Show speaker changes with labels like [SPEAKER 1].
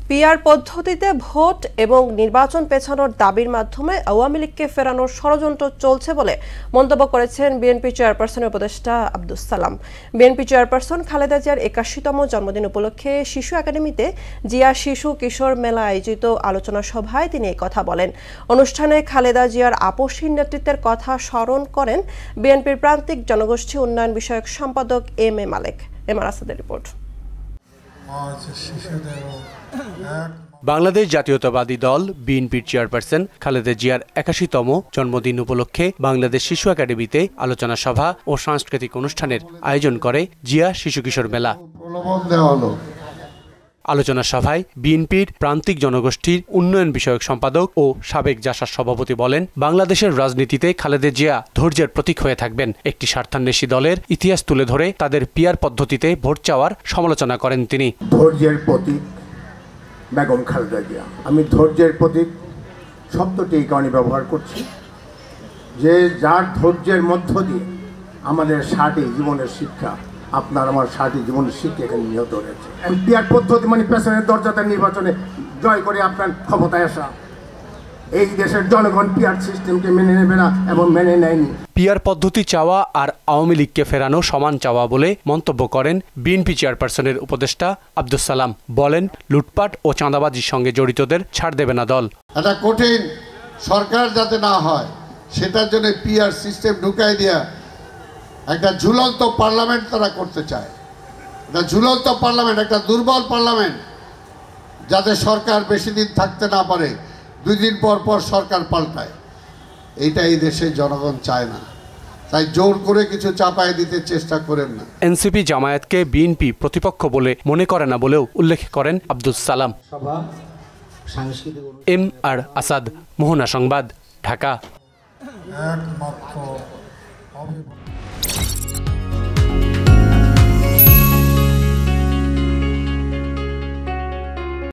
[SPEAKER 1] PR পদ্ধতিতে vote এবং নির্বাচন পেছানোর দাবির মাধ্যমে আওয়ামী লীগকে ফেরানোর ষড়যন্ত্র চলছে বলে মন্তব্য করেছেন বিএনপি চেয়ারপারসনের উপদেষ্টা আব্দুস সালাম। বিএনপি চেয়ারপারসন খালেদা জিয়ার ৮১তম জন্মদিন উপলক্ষে শিশু একাডেমিতে জিয়া শিশু কিশোর মেলা আয়োজিত আলোচনা সভায় তিনি এই কথা বলেন। অনুষ্ঠানে খালেদা জিয়ার আপসহীন নেতৃত্বের কথা স্মরণ করেন বিএনপির প্রান্তিক জনগোষ্ঠী উন্নয়ন বিষয়ক সম্পাদক M A Malek. M R আসাদের রিপোর্ট।
[SPEAKER 2] বাংলাদেশ জাতীয়তাবাদী দল বিএনপির চেয়ারপারসন খালেদা জিয়ার ৮১তম জন্মদিন উপলক্ষে বাংলাদেশ শিশু একাডেমিতে আলোচনা সভা ও সাংস্কৃতিক অনুষ্ঠানের আয়োজন করে জিয়া শিশু কিশোর মেলা। আলোচনা সভায় বিএনপির প্রান্তিক জনগোষ্ঠীর উন্নয়ন বিষয়ক সম্পাদক ও সাবেক জাসার সভাপতি বলেন, বাংলাদেশের রাজনীতিতে খালেদা জিয়া ধৈর্যের প্রতীক হয়ে থাকবেন। একটি স্বার্থান্বেষী দলের ইতিহাস তুলে ধরে তাদের পিআর পদ্ধতিতে ভোট চাওয়ার সমালোচনা করেন তিনি।
[SPEAKER 3] ধৈর্যের প্রতীক বেগম খালেদা জিয়া। আমি ধৈর্যের প্রতীক শব্দটি এই কারণে ব্যবহার করছি যে যার ধৈর্যের মধ্য দিয়ে আমাদের ৬০ জীবনের শিক্ষা, আপনার আমার ৬০ জীবনের শিক্ষা এখানে নিহত হয়েছে। পিআর পদ্ধতি মানে পেছনের দরজাতে নির্বাচনে জয় করে আপনার ক্ষমতায় আসা। এই দেশের জনগণ পিআর সিস্টেমকে মেনে নেবে না এবং মেনে নেয়নি।
[SPEAKER 2] পিআর পদ্ধতি চাওয়া আর আওয়ামী লীগকে ফেরানো সমান চাওয়া বলে মন্তব্য করেন বিএনপি চেয়ারপারসনের উপদেষ্টা আব্দুস সালাম। বলেন, লুটপাট ও চাঁদাবাজির সঙ্গে জড়িতদের ছাড় দেবে না দল।
[SPEAKER 4] একটা কঠিন সরকার যাতে না হয় সেটার জন্য পিআর সিস্টেম ঢুকাই দেয়া একটা ঝুলন্ত পার্লামেন্ট তারা করতে চায়। একটা ঝুলন্ত পার্লামেন্ট, একটা দুর্বল পার্লামেন্ট, যাতে সরকার বেশি দিন থাকতে না পারে, 2 দিন পর পর সরকার পাল্টায়। এইটা এই দেশের জনগণ চায় না, তাই জোর করে কিছু চাপায় দিতে চেষ্টা করেন না।
[SPEAKER 2] এনসিপি জামায়াতকে বিএনপি প্রতিপক্ষ বলে মনে করে না বলেও উল্লেখ করেন আব্দুস সালাম। এম আর আসাদ, মোহনা সংবাদ, ঢাকা।